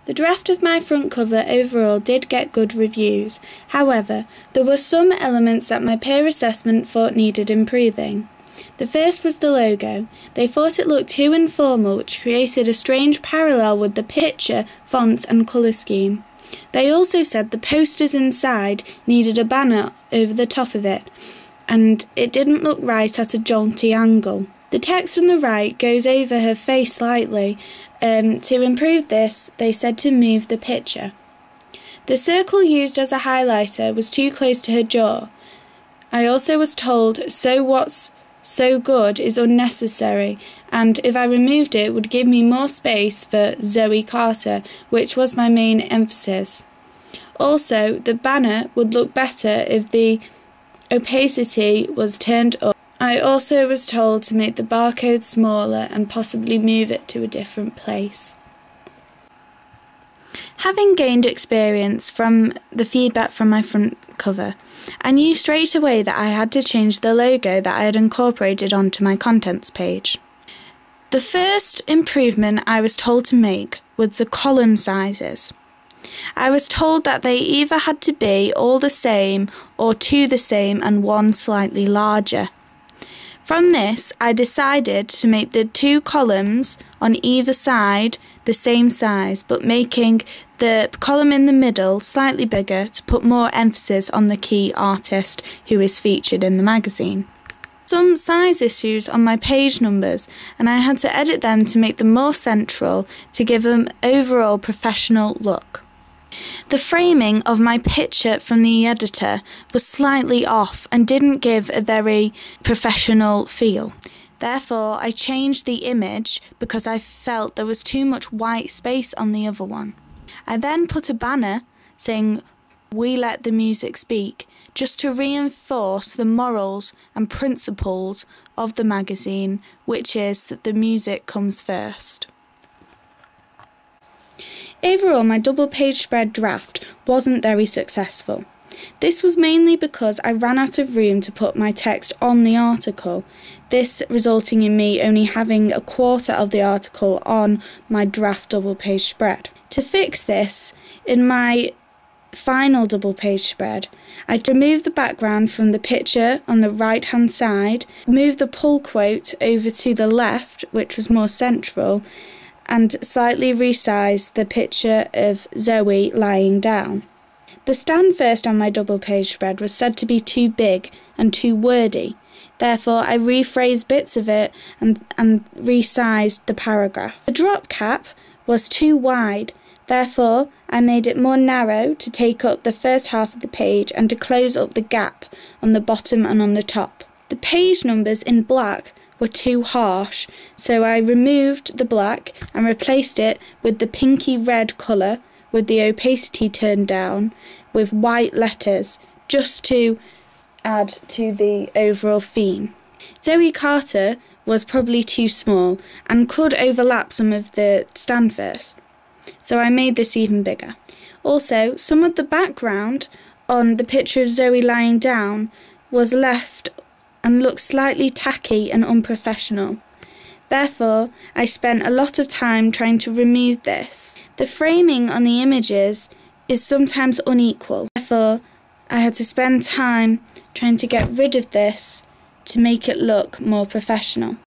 The draft of my front cover overall did get good reviews. However, there were some elements that my peer assessment thought needed improving. The first was the logo. They thought it looked too informal, which created a strange parallel with the picture, fonts and colour scheme. They also said the posters inside needed a banner over the top of it, and it didn't look right at a jaunty angle. The text on the right goes over her face slightly. To improve this, they said to move the picture. The circle used as a highlighter was too close to her jaw. I also was told "so what's so good" is unnecessary, and if I removed it would give me more space for Zoe Carter, which was my main emphasis. Also, the banner would look better if the opacity was turned up. I also was told to make the barcode smaller and possibly move it to a different place. Having gained experience from the feedback from my front cover, I knew straight away that I had to change the logo that I had incorporated onto my contents page. The first improvement I was told to make was the column sizes. I was told that they either had to be all the same or two the same and one slightly larger. From this, I decided to make the two columns on either side the same size, but making the column in the middle slightly bigger to put more emphasis on the key artist who is featured in the magazine. Some size issues on my page numbers, and I had to edit them to make them more central to give them an overall professional look. The framing of my picture from the editor was slightly off and didn't give a very professional feel. Therefore, I changed the image because I felt there was too much white space on the other one. I then put a banner saying "We let the music speak," just to reinforce the morals and principles of the magazine, which is that the music comes first. Overall, my double-page spread draft wasn't very successful. This was mainly because I ran out of room to put my text on the article, this resulting in me only having a quarter of the article on my draft double-page spread. To fix this, in my final double-page spread, I removed the background from the picture on the right-hand side, moved the pull quote over to the left, which was more central, and slightly resized the picture of Zoe lying down. The stand first on my double-page spread was said to be too big and too wordy. Therefore, I rephrased bits of it and resized the paragraph. The drop cap was too wide. Therefore, I made it more narrow to take up the first half of the page and to close up the gap on the bottom and on the top. The page numbers in black were too harsh, so I removed the black and replaced it with the pinky red colour with the opacity turned down with white letters, just to add to the overall theme. Zoe Carter was probably too small and could overlap some of the stand first, so I made this even bigger. Also, some of the background on the picture of Zoe lying down was left and looked slightly tacky and unprofessional. Therefore, I spent a lot of time trying to remove this. The framing on the images is sometimes unequal. Therefore, I had to spend time trying to get rid of this to make it look more professional.